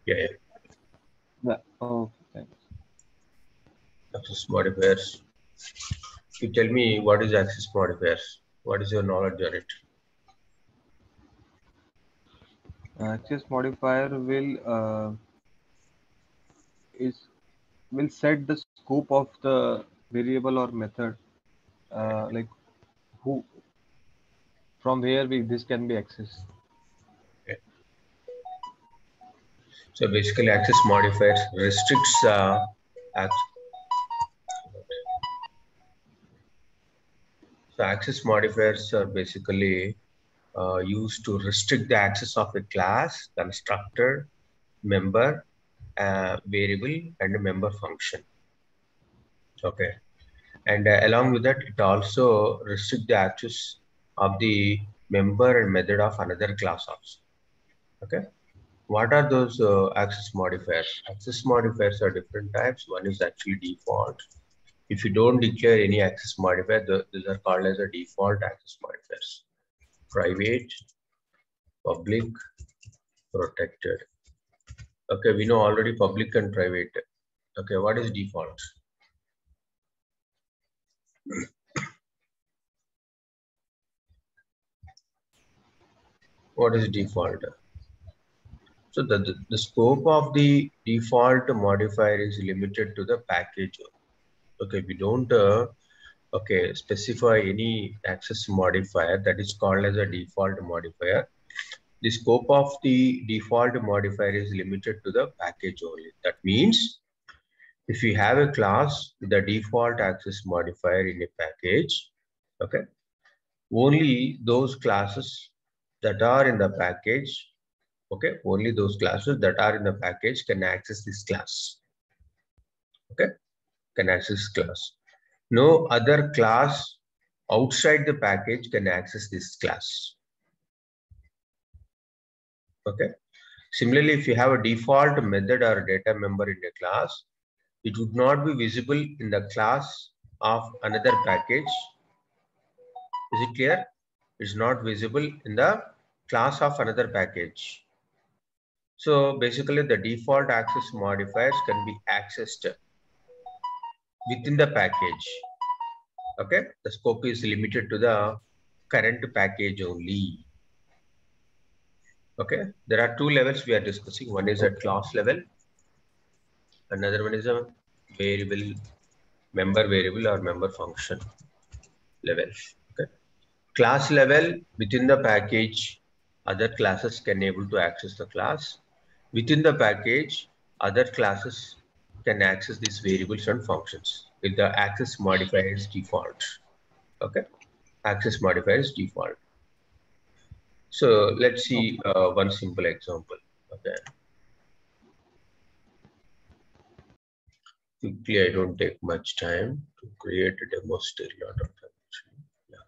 Yeah. Yeah. Oh, thanks. Access modifiers. You tell me what is access modifiers? What is your knowledge on it? Access modifier will set the scope of the variable or method, like who from where this can be accessed. Okay. So basically, access modifiers restricts So access modifiers are basically used to restrict the access of a class, constructor, member, variable, and a member function. Okay, and along with that, it also restricts the access of the member and method of another class also. Okay, what are those access modifiers? Access modifiers are different types. One is actually default. If you don't declare any access modifier, these are called as a default access modifiers. Private, public, protected. Okay, we know already public and private. Okay, what is default? What is default? So the scope of the default modifier is limited to the package. Okay, we don't specify any access modifier that is called as a default modifier. The scope of the default modifier is limited to the package only. That means if you have a class with a default access modifier in a package, okay, only those classes that are in the package, okay, only those classes that are in the package can access this class. Okay, can access class. No other class outside the package can access this class. Okay. Similarly, if you have a default method or data member in a class, it would not be visible in the class of another package. Is it clear? It's not visible in the class of another package. So basically, the default access modifiers can be accessed within the package. Okay, the scope is limited to the current package only. Okay, there are two levels we are discussing. One is at class level, another one is a variable, member variable or member function level. Okay, class level, within the package, other classes can able to access the class. Within the package, other classes can access these variables and functions with the access modifier is default. Okay, access modifier is default. So let's see one simple example. Okay, quickly, I don't take much time to create a demo stereo. Yeah.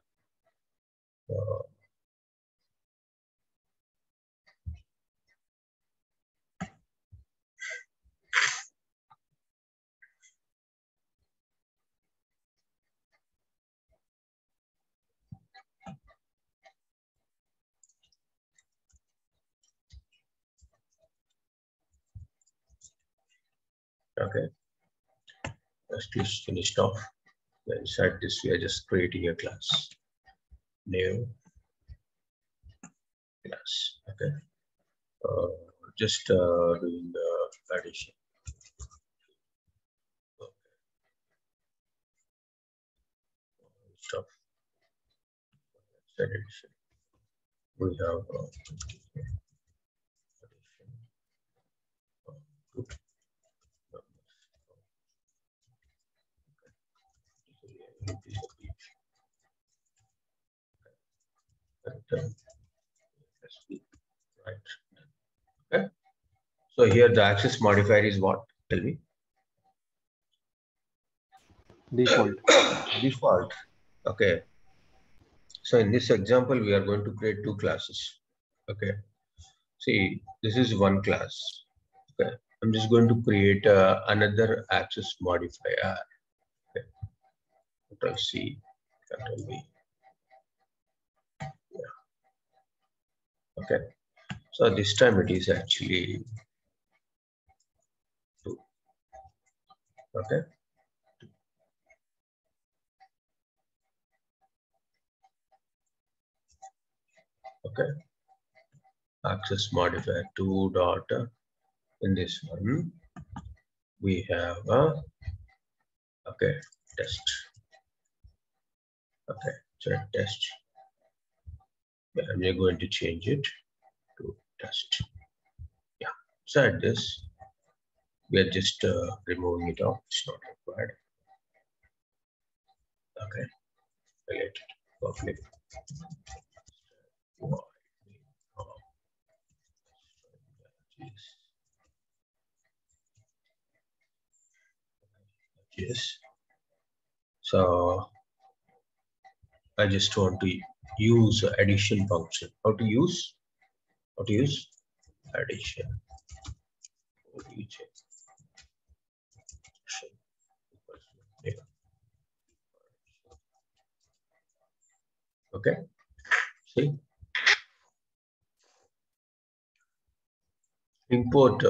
Okay, just finished off. Inside this, we are just creating a class. New class. Okay, just doing the addition. Okay. Stop. Addition. We have addition. Good. Right. Okay. So here the access modifier is what? Tell me. Default. Default. Okay. So in this example, we are going to create two classes. Okay. See, this is one class. Okay. I'm just going to create another access modifier. Okay. Ctrl C, Ctrl V. Yeah. Okay. So this time it is actually Okay. Okay. Access modifier 2 dot in this one we have a okay test. Okay, so test. Yeah, we are going to change it to test. Yeah, so at this we are just removing it off. It's not required. Okay, related public. Yes. So I just want to use addition function. How to use? How to use addition? Okay. See, import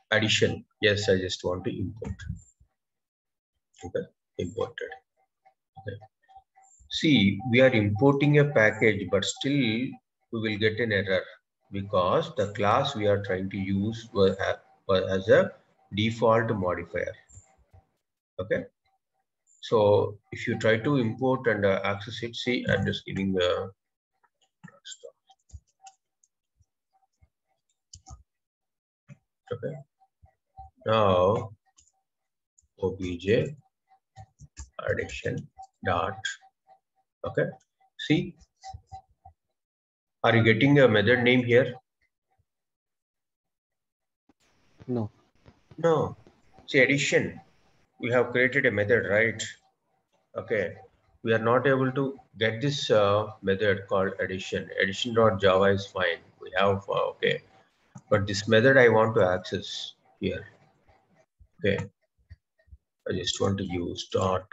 addition. Yes, I just want to import. Okay, imported. Okay. See, we are importing a package, but still we will get an error because the class we are trying to use was as a default modifier. Okay. So if you try to import and access it, see, I'm just giving the okay. Now obj addition dot okay. See, are you getting a method name here? No. No. See, addition. We have created a method, right? Okay. We are not able to get this method called addition. Addition.java is fine. We have okay, but this method I want to access here. Okay. I just want to use dot.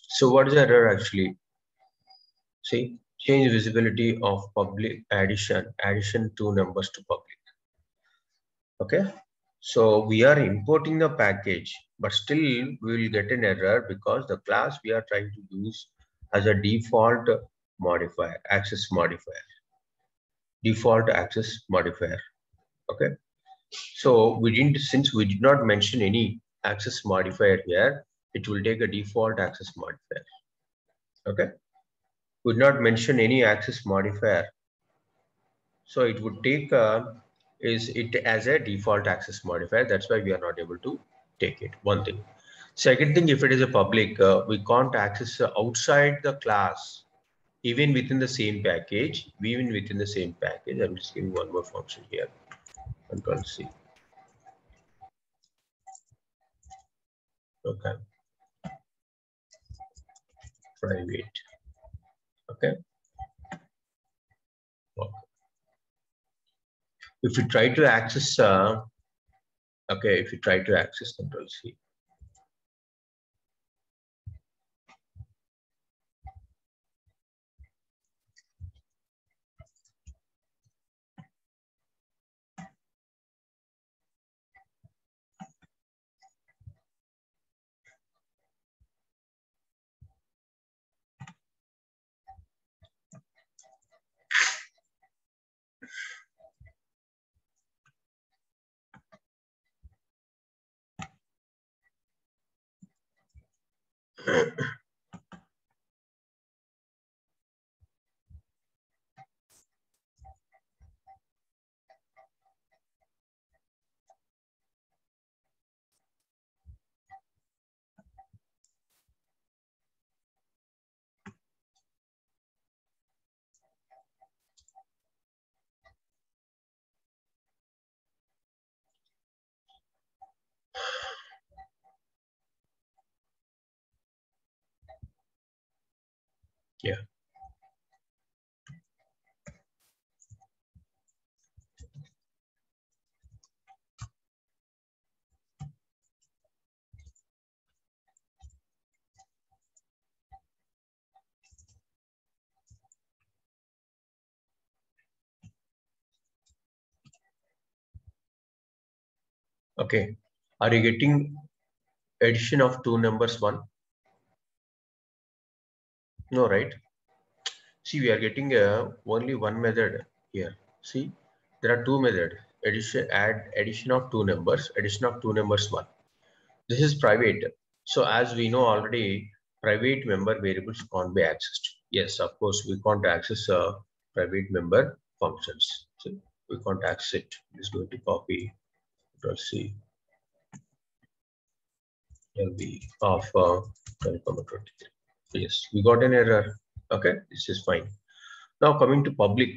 So what is the error actually? See, change visibility of public addition two numbers to public. Okay, so we are importing the package, but still we will get an error because the class we are trying to use as a default modifier, access modifier, default access modifier. Okay, so we didn't, since we did not mention any access modifier here, it will take a default access modifier. Okay, would not mention any access modifier, so it would take is it as a default access modifier. That's why we are not able to take it. One thing. Second thing, if it is a public, we can't access outside the class, even within the same package. Even within the same package, I'm just giving one more function here. Control C. Okay. Private. Okay. If you try to access, okay, if you try to access Control C. Yeah. Okay. Are you getting addition of two numbers 1? No, right? See, we are getting only one method here. See, there are two methods. Addition of two numbers, addition of two numbers 1. This is private. So as we know already, private member variables can't be accessed. Yes, of course, we can't access private member functions. So we can't access it. It's going to copy. Ctrl C. LB of 12,23. Yes, we got an error. Okay, this is fine. Now coming to public,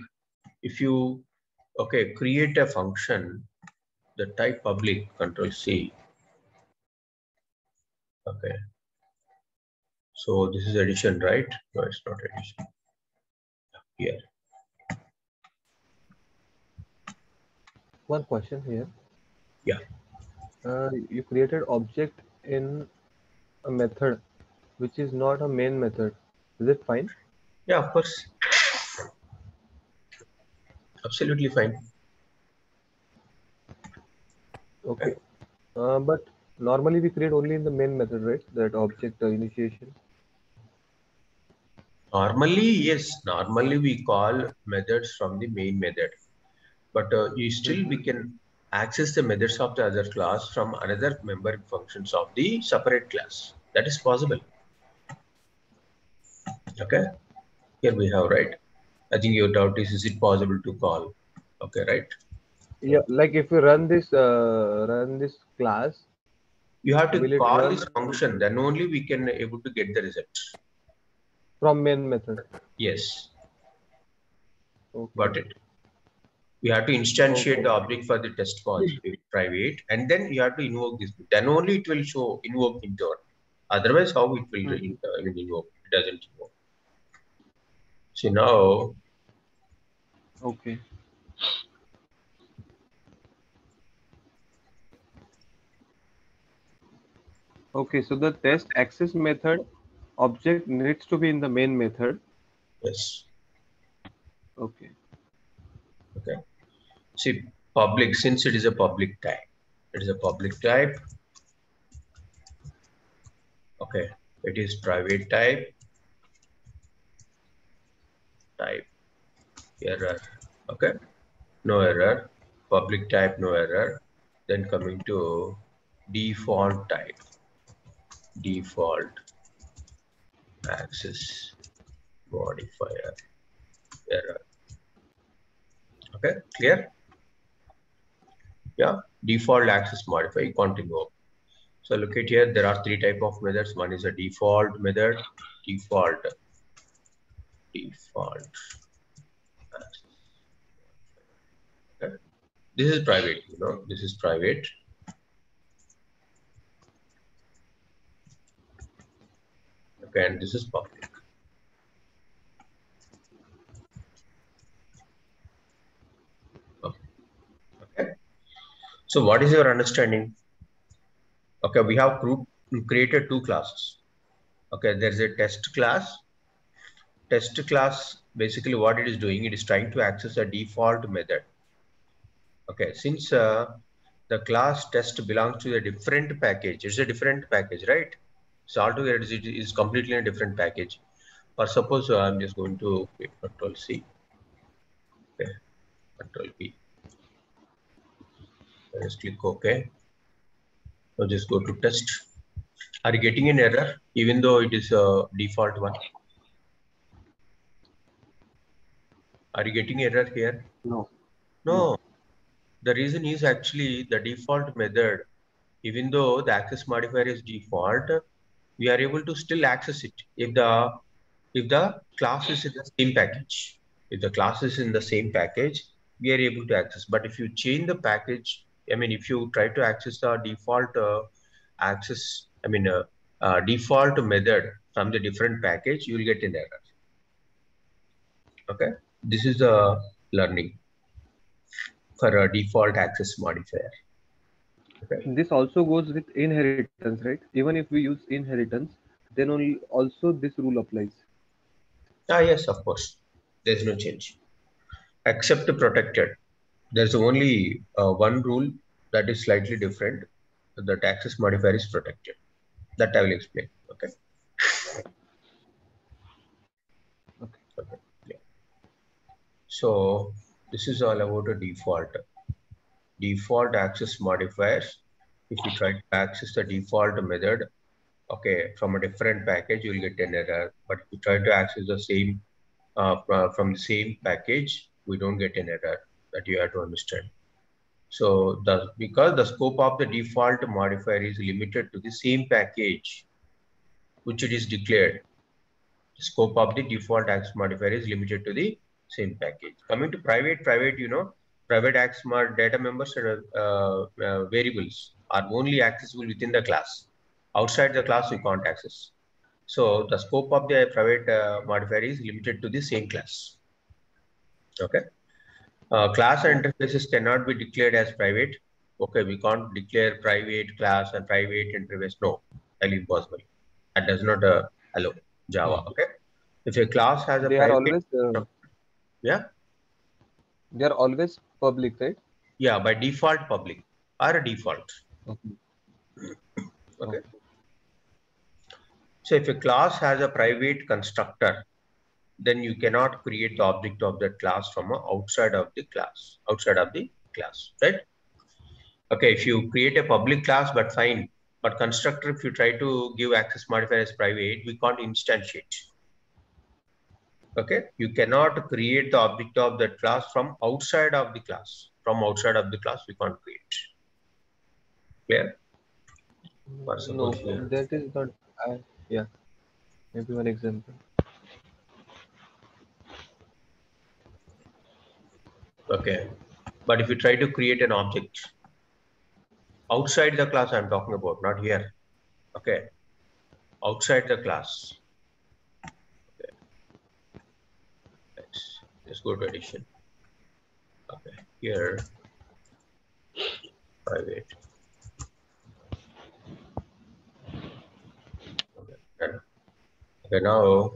if you create a function, the type public, Control C. Okay, so this is addition, right? No, it's not addition. Here, One question here. yeah, You created object in a method which is not a main method. Is it fine? yeah, of course, absolutely fine. Okay. Okay. But normally we create only in the main method, right? That object initiation. Normally, yes, normally we call methods from the main method, but you still we Mm-hmm. can access the methods of the other class from another member functions of the separate class. That is possible. Okay, here we have, right? I think your doubt is it possible to call? Okay, right? Yeah, like if we run this class, You have to will it call this run function, then only we can able to get the result. from main method? Yes, got Okay. it. You have to instantiate Okay. the object for the test positive private, and then you have to invoke this. Then only it will show invoke into it. Otherwise, how it will Mhm. invoke? It doesn't invoke. So now, Okay. Okay. So the test access method object needs to be in the main method. yes, Okay. okay. See, public, since it is a public type, it is a public type. Okay, it is private type error. Okay, no error. Public type, no error. Then coming to default type, default access modifier error. Okay, clear? Yeah, default access modifier, you can't invoke. So look at here, there are three type of methods. One is a default method, default access. Okay. This is private, this is private. Okay, and this is public. Okay. So what is your understanding? Okay, we have created two classes. Okay, there's a test class. Test class, basically what it is doing, it is trying to access a default method. Okay, since the class test belongs to a different package, it's a different package, right? So altogether it is completely a different package. Or suppose I'm just going to Control C, okay, Control P. Just click OK. So just go to test. Are you getting an error even though it is a default one? Are you getting error here? No. No. No. The reason is actually the default method. Even though the access modifier is default, we are able to still access it if the class is in the same package. If the class is in the same package, we are able to access. But if you change the package, I mean, if you try to access the default access, I mean, default method from the different package, you will get an error. Okay, this is the learning for a default access modifier. Okay. This also goes with inheritance, right? Even if we use inheritance, then only also this rule applies. Ah, yes, of course. There's no change. Except protected. There's only one rule. that is slightly different. The access modifier is protected. That I will explain. Okay. Okay. Yeah. So this is all about a default access modifiers. If you try to access the default method, okay, from a different package, you will get an error. But if you try to access the same from the same package, we don't get an error. That you have to understand. So because the scope of the default modifier is limited to the same package which it is declared. The scope of the default access modifier is limited to the same package. Coming to private, private access data members and variables are only accessible within the class. Outside the class, we can't access. So the scope of the private modifier is limited to the same class. Okay. Class and interfaces cannot be declared as private. Okay, we can't declare private class and private interface. No, highly impossible. That does not allow Java. Okay. If a class has a They are private, always yeah, they are always public, right? yeah, by default public or a default. Okay. Okay. Okay. So if a class has a private constructor, then you cannot create the object of that class from outside of the class, right? Okay, if you create a public class, but fine. But constructor, if you try to give access modifier as private, we can't instantiate. Okay, you cannot create the object of that class from outside of the class. From outside of the class, we can't create. Clear? For suppose No, here. that is not. Yeah, maybe one example. Okay, but if you try to create an object outside the class, I'm talking about, not here. Okay, outside the class. Okay, let's go to addition. Okay, here, private. Okay, done. Okay, now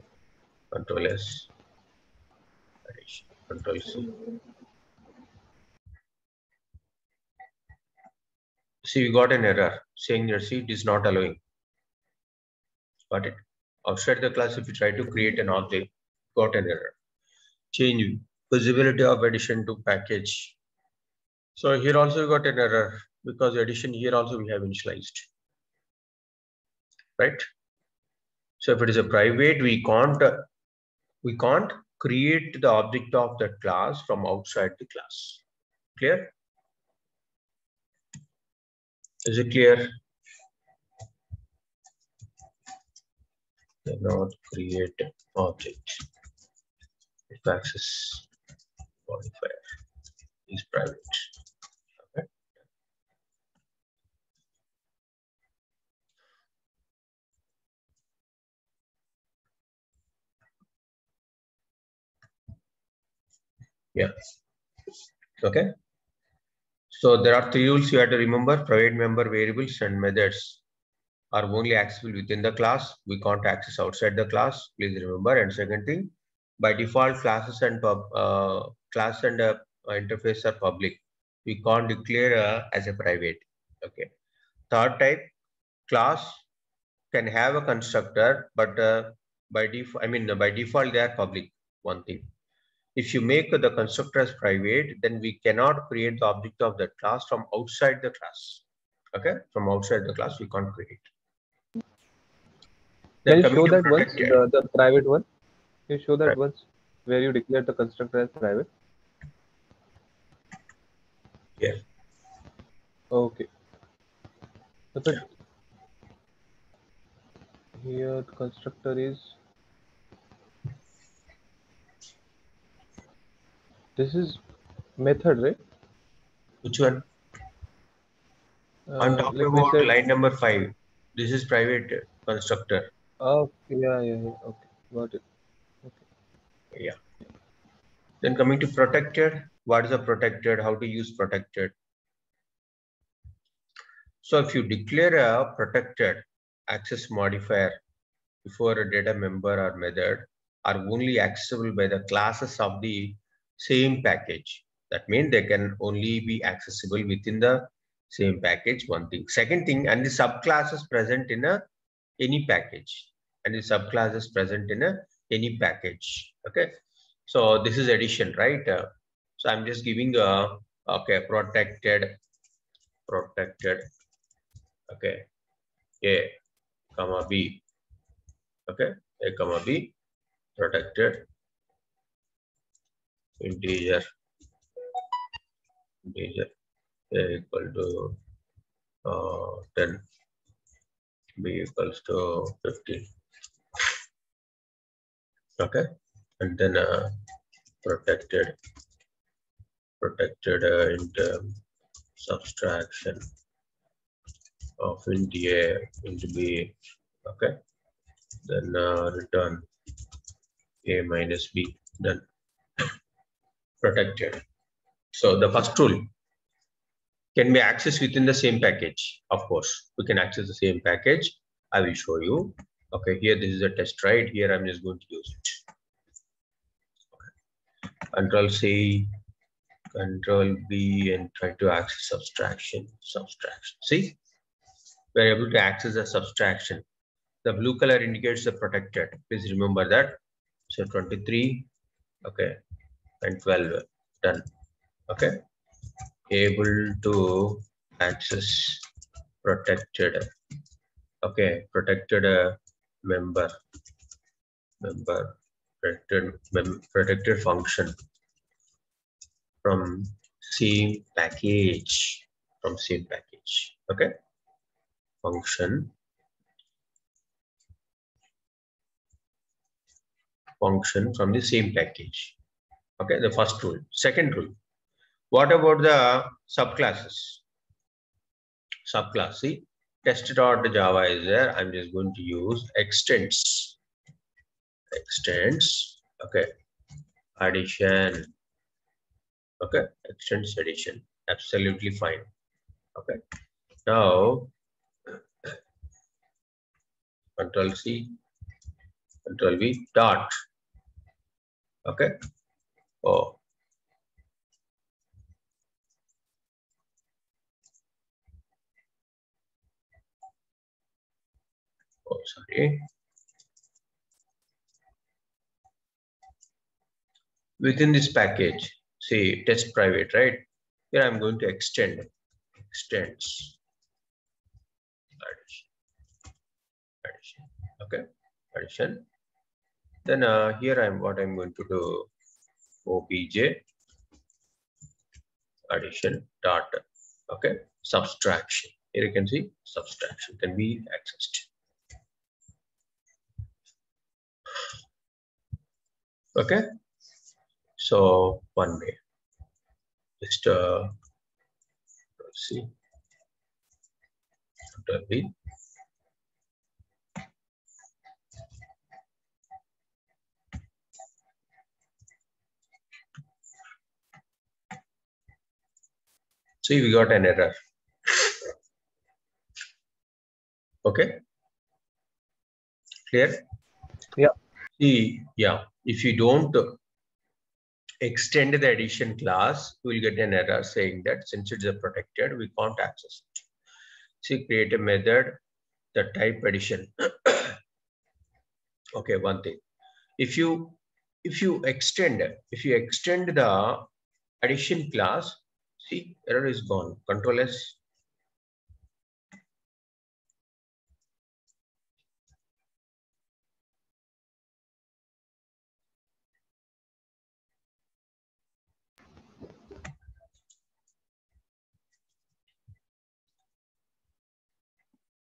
Control S, addition, Control C. See, we got an error saying your seed is not allowing. Got it? Outside the class, if you try to create an object, got an error. Change visibility of addition to package. So here also we got an error because addition here also we have initialized. Right? So if it is a private, we can't create the object of that class from outside the class. Clear? Is it clear? Cannot create object if access modifier is private. Okay. Yeah. Okay. So there are 3 rules you have to remember: private member variables and methods are only accessible within the class. We can't access outside the class. Please remember. And second thing, by default, classes and interface are public. We can't declare as a private. Okay. Third type, class can have a constructor, but by default they are public. One thing. If you make the constructor as private, then we cannot create the object of that class from outside the class. Okay, from outside the class we can't create. Can Then you coming show to that once, protected. the private one? Can you show that Right. once where you declare the constructor as private? Yeah. Okay. But here the constructor is, this is method, right? Which one? I'm talking Like we about said. line number 5. This is private constructor. Oh, yeah, yeah, yeah. Okay, got it. Okay. Yeah. Then coming to protected. What is a protected? How to use protected? So if you declare a protected access modifier before a data member or method are only accessible by the classes of the same package. That means they can only be accessible within the Same package, one thing. Second thing, and the subclasses present in a any package, and the subclasses present in a any package. Okay, so this is addition, right? So I'm just giving a okay protected, okay, A comma B, okay, A comma B, protected integer A equal to 10, B equals to 15. Okay, and then protected into subtraction of int A into B. Okay, then return A minus B. Then protected. So the first rule can be accessed within the same package. Of course, we can access the same package. I will show you. Okay, here this is a test, right? Here I'm just going to use it. Okay. Control C, Control B, and try to access subtraction. See, we're able to access the subtraction. The blue color indicates the protected. Please remember that. So 23, okay, and 12, done. Okay, able to access protected. Okay, protected member protected function from same package. Okay, function from the same package. Okay, the first rule. Second rule, what about the subclasses? Subclass, see, test.java is there. I'm just going to use extends, okay, addition, okay, extends addition, absolutely fine. Okay, now Control C, Control V, dot, okay, oh sorry, within this package, see, test private, right? Here I'm going to extends addition, okay, addition. Then here what I'm going to do, obj addition dot, okay, subtraction. Here you can see subtraction can be accessed. Okay, so one way, just let's see, Control V, see, we got an error. Okay, clear? Yeah. See, yeah, if you don't extend the addition class, you will get an error saying that since it's a protected, we can't access it. See, create a method, the type addition. Okay, one thing, if you extend the addition class, see, error is gone. Control S.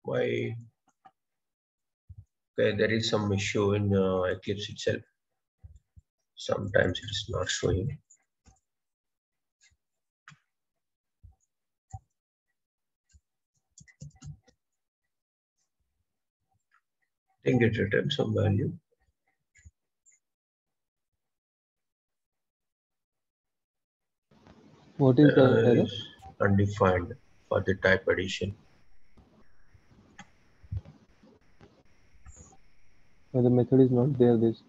Why? Okay, there is some issue in Eclipse itself. Sometimes it is not showing. I think it returns some value. What is the error? Is undefined for the type addition. The method is not there. This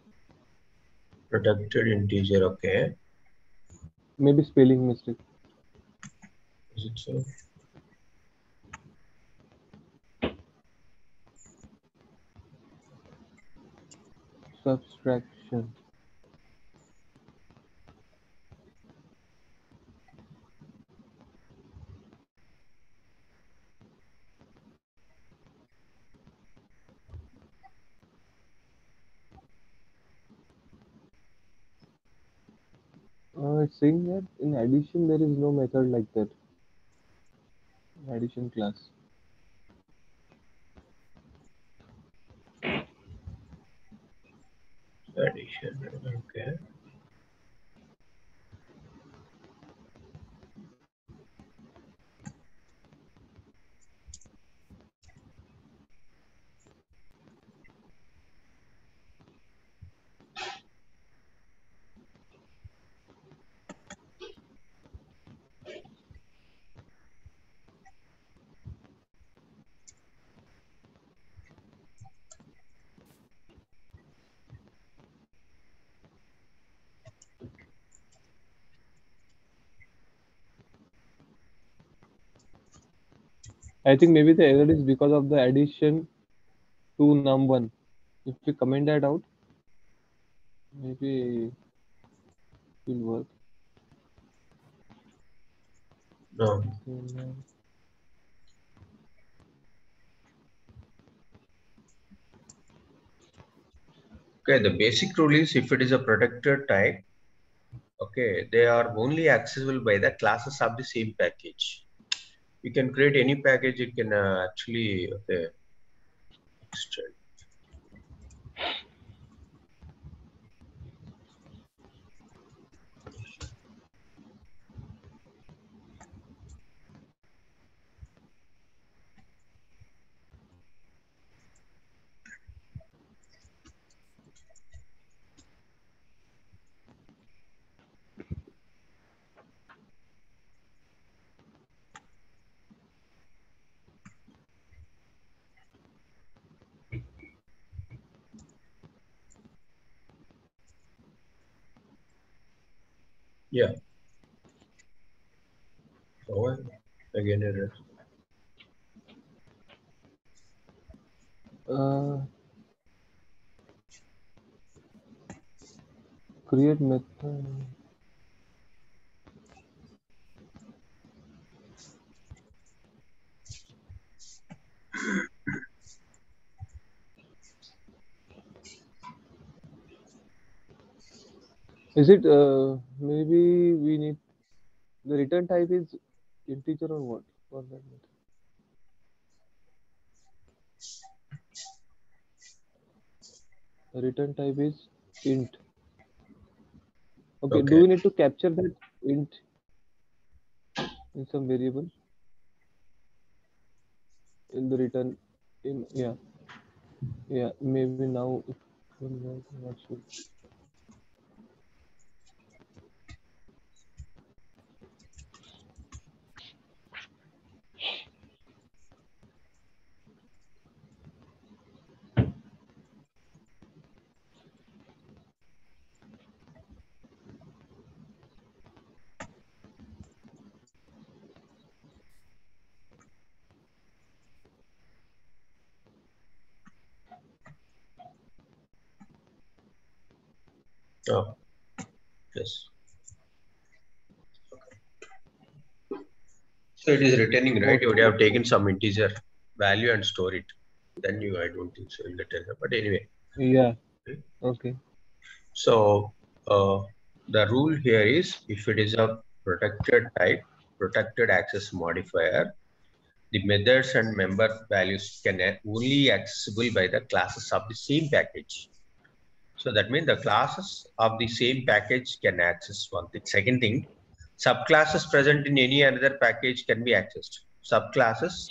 Protected integer, okay. maybe spelling mistake. Is it so? Subtraction. It's saying that in addition there is no method like that. Addition class. Addition. Okay. I think maybe the error is because of the addition to num1. If we comment that out, maybe it will work. No. Okay, the basic rule is if it is a protected type, okay, they are only accessible by the classes of the same package. You can create any package, you can actually extend. Yeah. Oh, again error. Uh, Create method. Is it maybe we need the return type is integer or what for that method? The return type is int. Okay, do Okay. we need to capture that int in some variable in the return in yeah maybe now it will work, I'm not sure. Oh, yes. So it is returning, right? You would have taken some integer value and store it. Then you, I don't think so, you'll get error. But anyway. Yeah. Okay. Okay. So the rule here is if it is a protected type, protected access modifier, the methods and member values can only accessible by the classes of the same package. So that means the classes of the same package can access one thing. Second thing, subclasses present in any another package can be accessed. Subclasses,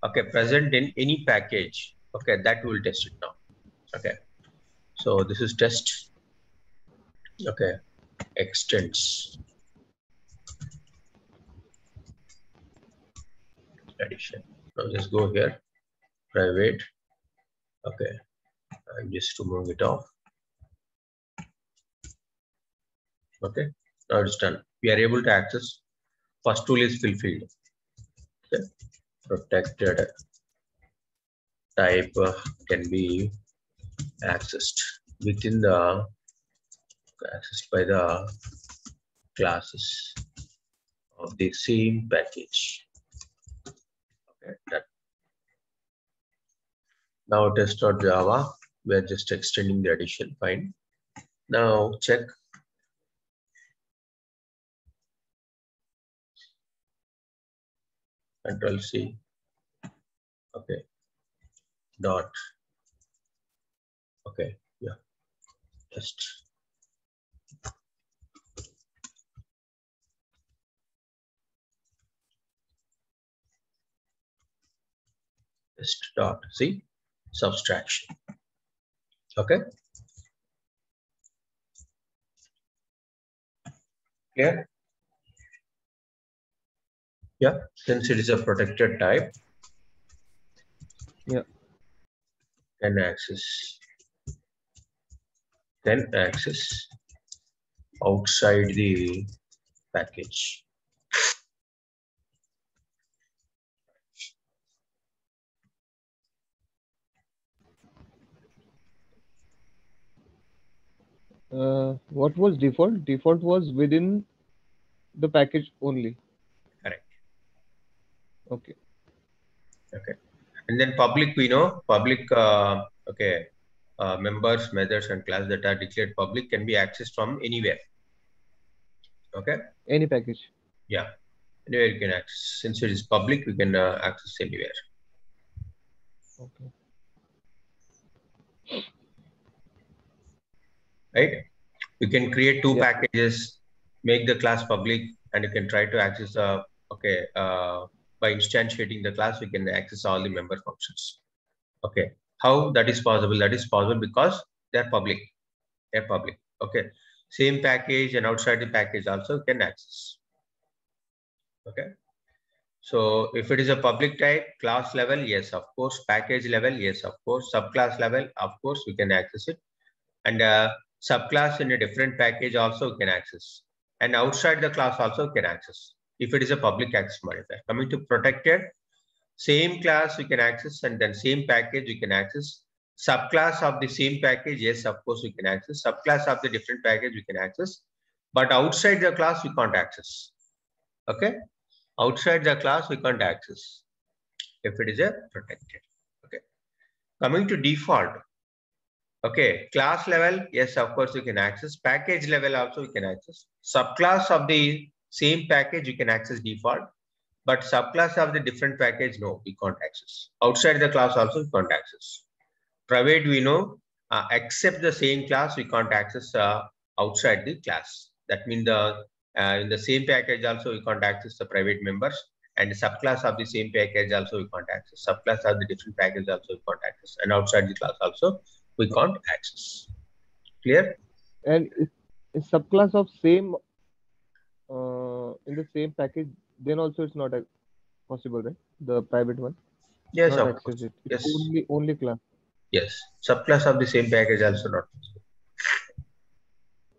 okay, present in any package. Okay, that will test it now. Okay, so this is test. Okay, extends addition. Now just go here, private. Okay, I'm just removing it off. Okay, now it's done. We are able to access. First tool is fulfilled. Okay, protected type can be accessed. within the accessed by the classes of the same package. Okay, done. Now test.java, we are just extending the addition. Fine. Now check. Ctrl C. Okay. Dot. Okay. Yeah. Test. Test dot. See, subtraction. Okay. Clear? Yeah. Since it is a protected type, Yeah. can access outside the package. What was default? Default was within the package only. Correct. Okay. Okay. And then public, we know public. Okay. Members, methods, and class that are declared public can be accessed from anywhere. Okay. Any package. Yeah. Anywhere you can access. Since it is public, we can access anywhere. Okay. Right. You can create two Yeah. packages, make the class public, and you can try to access okay, by instantiating the class, we can access all the member functions. Okay. How that is possible? That is possible because they're public. They're public. Okay. Same package and outside the package also can access. Okay. So if it is a public type, class level, yes, of course. Package level, yes, of course. Subclass level, of course, we can access it. And subclass in a different package also can access. And outside the class also can access. If it is a public access modifier. Coming to protected, same class we can access, and then same package we can access. Subclass of the same package, yes, of course we can access. Subclass of the different package we can access. But outside the class we can't access. Okay. Outside the class we can't access if it is a protected. Okay. Coming to default. Okay, class level, yes, of course you can access. Package level also you can access. Subclass of the same package you can access default, but subclass of the different package, no, we can't access. Outside the class also we can't access. Private, we know, except the same class we can't access outside the class. That means the in the same package also we can't access the private members, and the subclass of the same package also we can't access. Subclass of the different package also we can't access, and outside the class also we can't access. Clear? And is subclass of same in the same package, then also it's not possible, right? The private one Yes, not of access course. it. It's Yes, only class. yes. Subclass of the same package also not possible.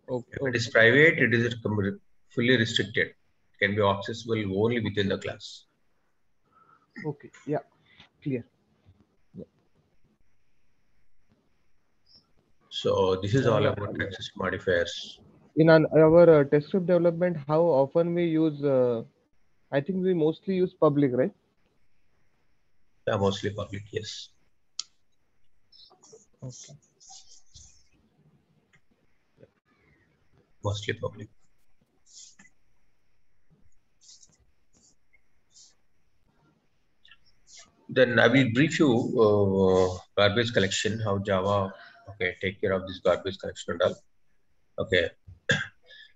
Okay. If it is Okay. private, Yeah. it is fully restricted. It can be accessible only within the class. Okay. Yeah. Clear. Yeah. So this is all Uh, about access modifiers. in our test script development, how often we use? I think we mostly use public, right? Yeah, mostly public, yes. Okay. Mostly public. Then I will brief you garbage collection, how Java take care of this garbage collection and all. Okay.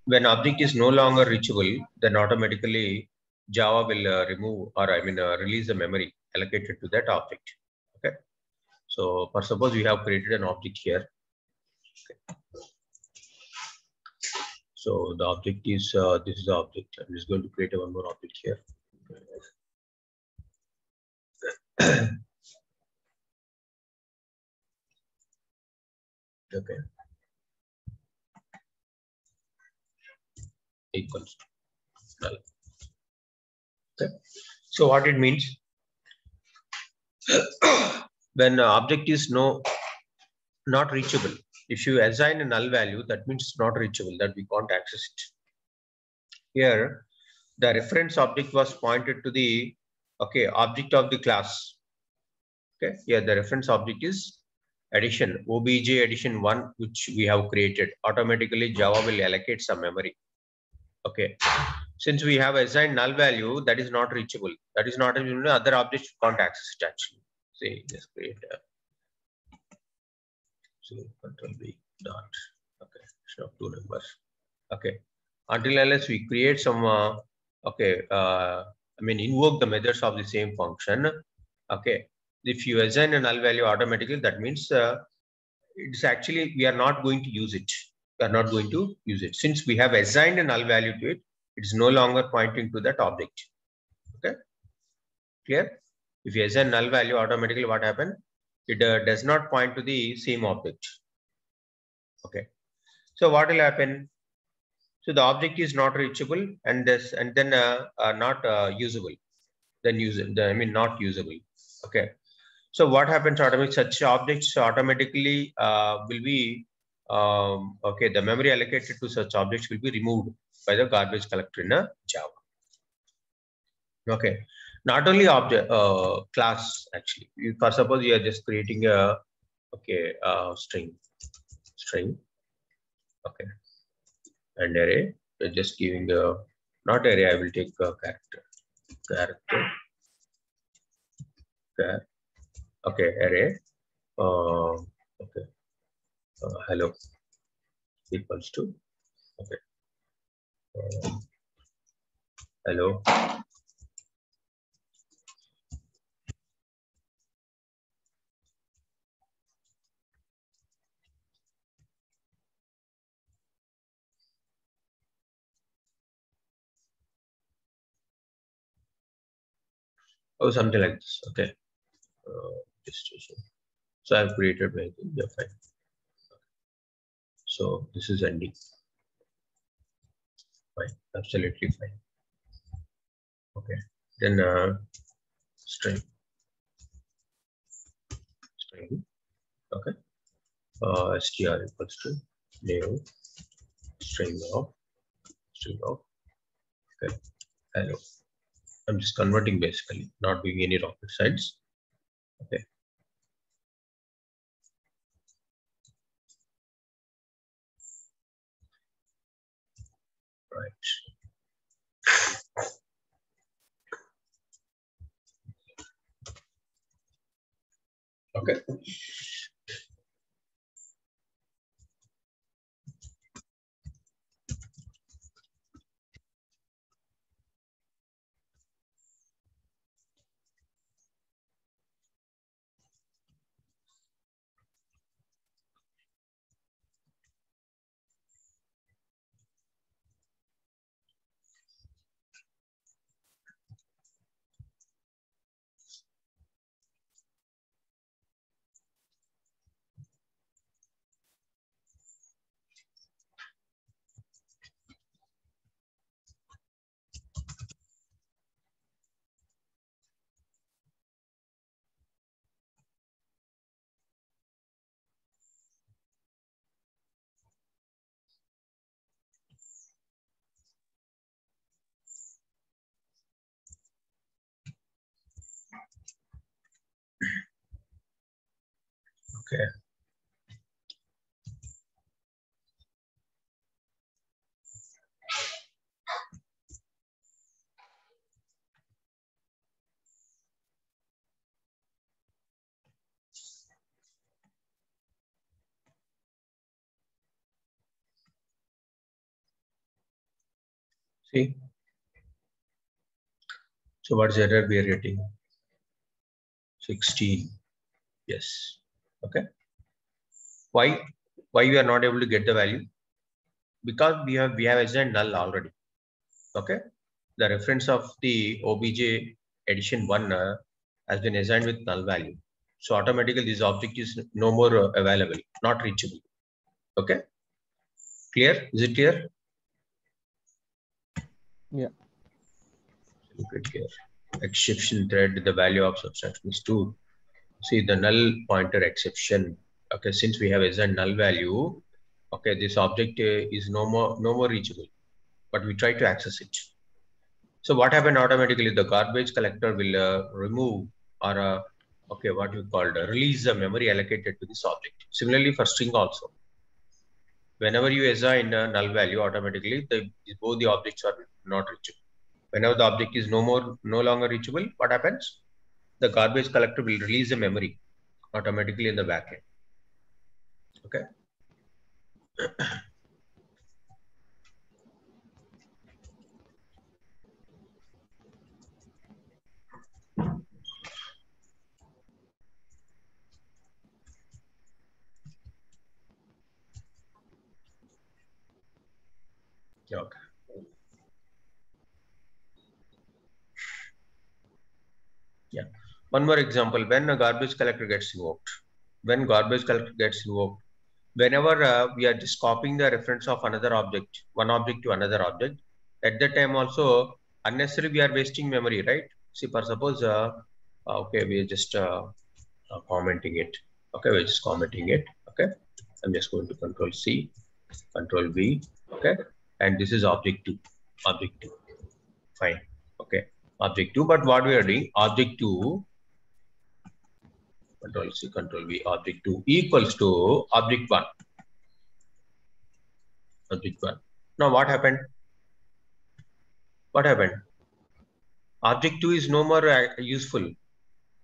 When object is no longer reachable, then automatically Java will remove or release the memory allocated to that object. Okay. So for suppose we have created an object here. Okay. So the object is this is the object. I'm just going to create one more object here. Okay. Equals null. Okay. So what it means when object is not reachable, If you assign a null value, that means it's not reachable, that we can't access it. Here, the reference object was pointed to the object of the class. Okay, here the reference object is addition, obj addition 1, which we have created. Automatically Java will allocate some memory. Okay, since we have assigned null value, that is not reachable. That is not reachable. Other objects can't access it actually. Say just create a Ctrl B dot. Okay, show two numbers. Okay, until unless we create some invoke the methods of the same function. Okay, if you assign a null value automatically, that means it's actually we are not going to use it. We are not going to use it since we have assigned a null value to it. It's no longer pointing to that object. Okay, clear? If you assign null value automatically, what happens? It does not point to the same object. Okay, so what will happen? So the object is not reachable and then not usable. Then not usable. Okay. So what happens automatically? Such objects automatically will be the memory allocated to such objects will be removed by the garbage collector in a Java. Okay. Not only object class actually. For suppose you are just creating a string. Okay. And array. So just giving the not array. I will take a character. Okay, array. Okay. Hello equals to hello. Oh, something like this. Okay. So I've created my thing. Yeah, fine. So this is ending. Fine, absolutely fine. Okay. Then string. Okay. str equals to new string of. Okay. Hello. I'm just converting basically, not doing any rocket science. Okay. Right. Okay. Okay. See. So what's the error we are getting? 16. Yes. Okay. Why we are not able to get the value? Because we have assigned null already. Okay. The reference of the obj addition 1 has been assigned with null value. So automatically this object is no more available, not reachable. Okay. Clear? Is it clear? Yeah. Look at here. Exception thread, the value of subtraction is 2. See the null pointer exception. Okay, since we have assigned null value, okay, this object is no more reachable, but we try to access it. So what happened automatically? The garbage collector will remove or okay, what you called release the memory allocated to this object. Similarly for string also, whenever you assign a null value, automatically both the objects are not reachable. Whenever the object is no longer reachable, what happens? The garbage collector will release the memory automatically in the backend. Okay. Yeah, okay. Yeah. One more example, when a garbage collector gets invoked, whenever we are just copying the reference of another object, one object to another object, at that time also unnecessarily we are wasting memory, right? See, for suppose, okay, we are just commenting it. Okay, we're just commenting it. Okay, I'm just going to Control C, Control V. Okay, and this is object two, object two. Fine. Okay, object two. But what we are doing, object two. Control C, Control V, object 2 equals to object 1. Object 1. Now what happened? What happened? Object 2 is no more useful.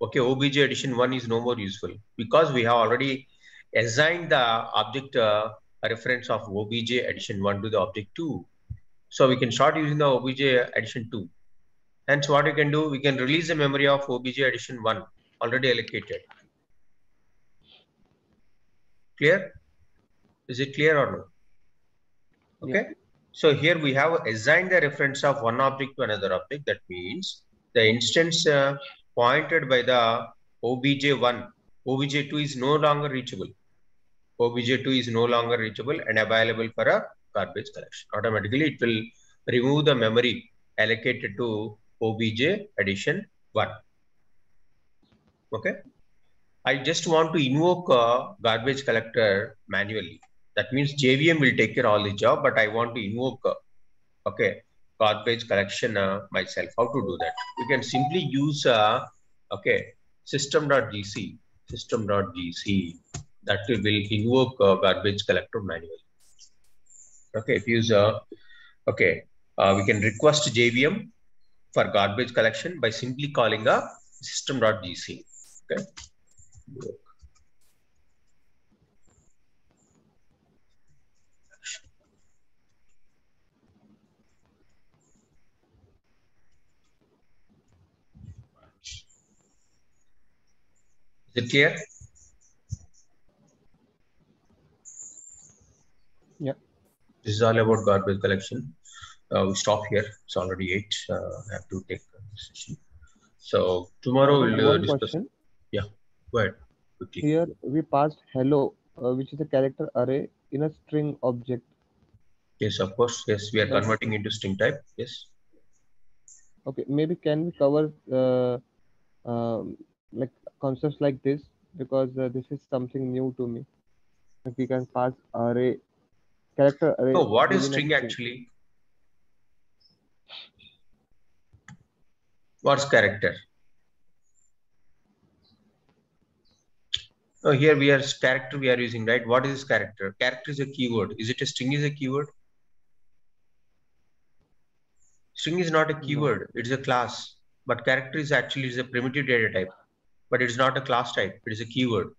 Okay, obj addition 1 is no more useful because we have already assigned the object reference of obj addition 1 to the object 2. So we can start using the obj addition 2. Hence what we can do, we can release the memory of obj addition 1 already allocated. Clear? Is it clear or no? Yeah. Okay. So here we have assigned the reference of one object to another object. That means the instance pointed by the obj1, obj2 is no longer reachable. Obj2 is no longer reachable and available for a garbage collection. Automatically, it will remove the memory allocated to obj addition 1. Okay. I just want to invoke a garbage collector manually. That means JVM will take care of all the job, but I want to invoke okay, garbage collection myself. How to do that? You can simply use okay, system.gc, system.gc, that will invoke garbage collector manually. Okay, if you use okay, we can request JVM for garbage collection by simply calling a system.gc. Okay. Is it clear? Yeah. This is all about garbage collection. We stop here. It's already 8. I have to take a session. So tomorrow But we'll one discuss. question. Yeah, go ahead quickly. Here we passed hello, which is a character array in a string object. Yes, of course. Yes, we are But converting into string type. Yes. okay, maybe can we cover like concepts like this because this is something new to me. Like we can pass array character So array what is within a string string. actually? What's character? Oh, here we are character we are using, right? What is character? Character is a keyword. Is it a string is a keyword? String is not a No. keyword. It's a class. But character is actually is a primitive data type. But it is not a class type. It is a keyword.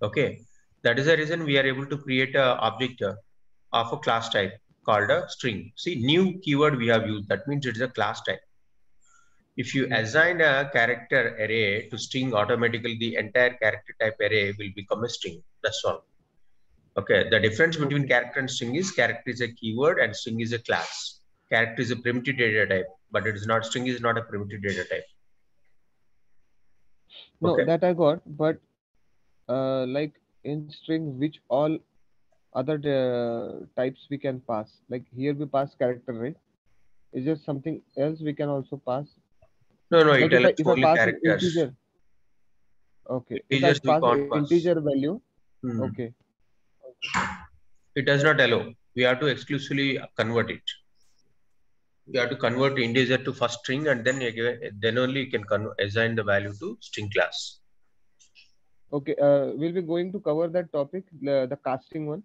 Okay. That is the reason we are able to create a object of a class type called a string. See, new keyword we have used. That means it is a class type. If you Yeah. assign a character array to string, automatically the entire character type array will become a string. That's all. Okay. The difference between Okay. character and string is character is a keyword and string is a class. Character is a primitive data type, but it is not, string is not a primitive data type. No, Okay. that I got, but like in string, which all other types we can pass? Like here we pass character array. Is there something else we can also pass? No, no, it Like allows if I only pass an characters. integer. Okay. If I Integers we pass can't pass. integer value, Hmm. okay. It does not allow. We have to exclusively convert it. You have to convert integer to first string, and then only you can assign the value to string class. Okay. We'll be going to cover that topic, the casting one.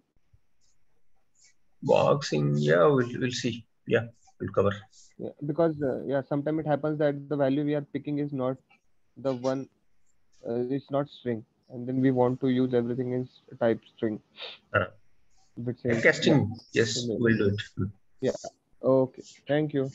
Boxing, yeah, we'll see. Yeah, we'll cover. Yeah, because yeah, sometimes it happens that the value we are picking is not the one. It's not string, and then we want to use everything in type string. Uh, If it says yeah. Typecasting, So yes, we'll do it. yeah. Okay. Thank you.